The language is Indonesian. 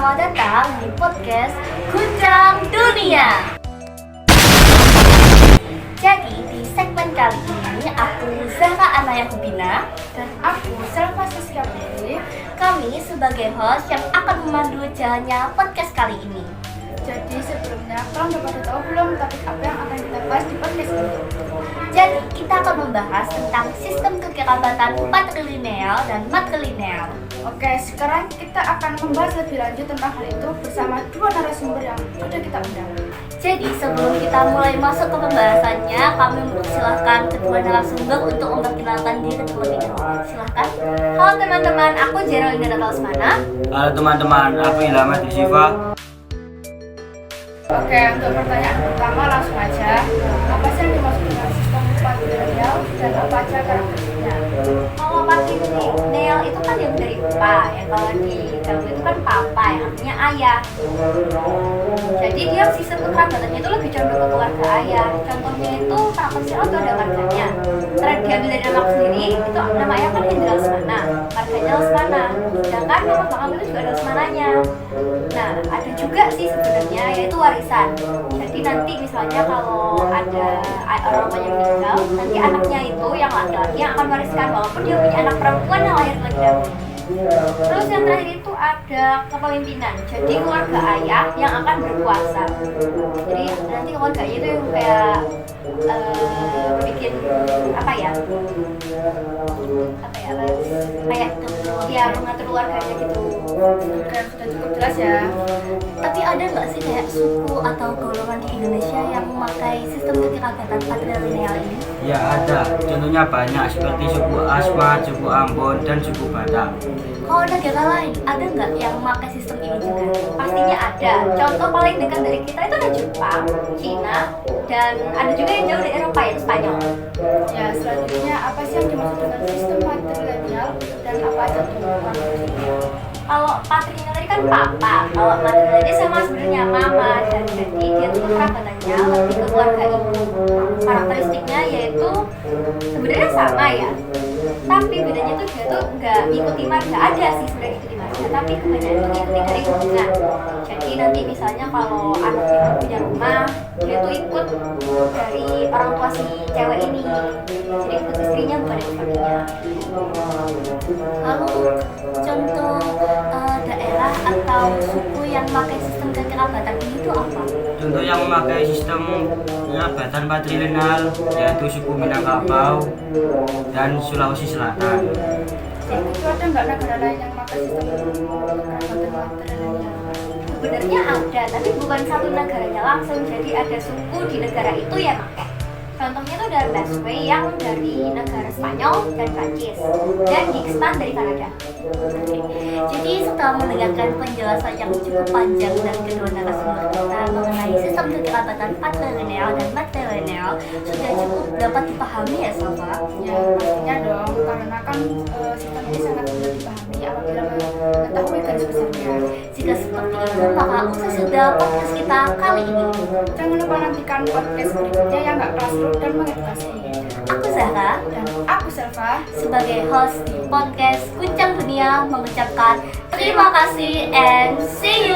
selamat datang di podcast Guncang Dunia. Jadi di segmen kali ini aku Zahra Anaya Hubina dan aku Selva Siska Putri. Kami sebagai host yang akan memandu jalannya podcast kali ini. Jadi sebelumnya kalian udah pada tahu belum topik apa yang akan kita bahas di podcast ini? Jadi kita akan membahas tentang sistem kekerabatan patrilineal dan matrilineal. Oke, sekarang kita akan membahas lebih lanjut tentang hal itu bersama dua narasumber yang sudah kita undang. Jadi sebelum kita mulai masuk ke pembahasannya, kami mempersilahkan kedua narasumber untuk memperkenalkan diri terlebih dahulu. Silahkan. Halo teman-teman, aku Geraldine Natalsmana. Halo teman-teman, aku Ilham Siva. Oke, untuk pertanyaan pertama langsung aja. Apa sih yang dimaksud dengan sistem patrilineal dan apa aja karakteristiknya? Kalau patrilineal itu kan yang dari pa, ya kalau di Jawa itu kan papa, yang artinya ayah. Jadi dia sistem kekerabatannya itu lebih condong ke keluarga ayah. Contohnya itu karakteristik itu ada marganya. Karena diambil dari nama sendiri, itu nama ayah kan Hendra Lesmana, marganya Lesmana. Sedangkan nama bang itu juga ada Lesmananya. Nah, ada juga sih sebenarnya yaitu warisan. Jadi nanti misalnya kalau ada orang tua yang meninggal, nanti anaknya itu yang laki-laki yang akan wariskan walaupun dia punya anak perempuan yang lahir lagi dahulu. Terus yang terakhir itu ada kepemimpinan. Jadi keluarga ayah yang akan berkuasa. Jadi nanti keluarganya itu yang kayak bikin kayak mengatur keluarganya gitu. Oke, sudah cukup jelas ya. Tapi ada nggak sih kayak suku atau golongan di Indonesia yang memakai sistem kekerabatan patrilineal ini? Ya ada, contohnya banyak seperti suku Asmat, suku Ambon, dan suku Batak. Kalau negara lain, ada nggak yang memakai sistem ini juga? Pastinya ada. Contoh paling dekat dari kita itu ada Jepang, Cina, dan ada juga yang jauh dari Eropa yaitu Spanyol. Ya, selanjutnya apa sih yang dimaksud dengan sistem patrilineal dan apa aja karakteristiknya? Kalau patrilineal tadi kan papa, kalau matrilineal ini sama sebenarnya mama, dan jadi dia tuh kerabatannya lebih ke keluarga ibu. Karakteristiknya yaitu sebenarnya sama ya, tapi bedanya tuh dia tuh nggak ngikuti marga, ada sih sebenarnya ngikuti marga, tapi kebanyakan itu ngikuti dari hubungan. Jadi nanti misalnya kalau anaknya punya rumah, dia tuh ikut dari orang tua si cewek ini, jadi ikut istrinya bukan ikut suaminya. Lalu contoh daerah atau suku yang memakai sistem kekerabatan ini tuh apa? Contoh yang memakai sistem kerabatan patrilineal yaitu suku Minangkabau dan Sulawesi Selatan. Itu ada nggak negara lain yang memakai sistem kekerabatan patrilineal? Sebenarnya ada, tapi bukan satu negaranya langsung. Jadi ada suku di negara itu yang pakai. Contohnya tuh ada Basque yang dari negara Spanyol dan Prancis, dan Hickstan dari Kanada. Jadi setelah mendengarkan penjelasan yang cukup panjang dan kedua narasumber kita mengenai sistem kekerabatan patrilineal dan matrilineal, sudah cukup dapat dipahami ya Salva? Ya, pastinya dong, karena kan sistem ini sangat mudah dipahami apabila mengetahui garis besarnya. Jika seperti itu, maka usai sudah podcast kita kali ini. Jangan lupa nantikan podcast berikutnya yang nggak kelas dan mengedukasi. Aku Zahra Dan aku Selva sebagai host di podcast Guncang Dunia mengucapkan terima kasih and see you.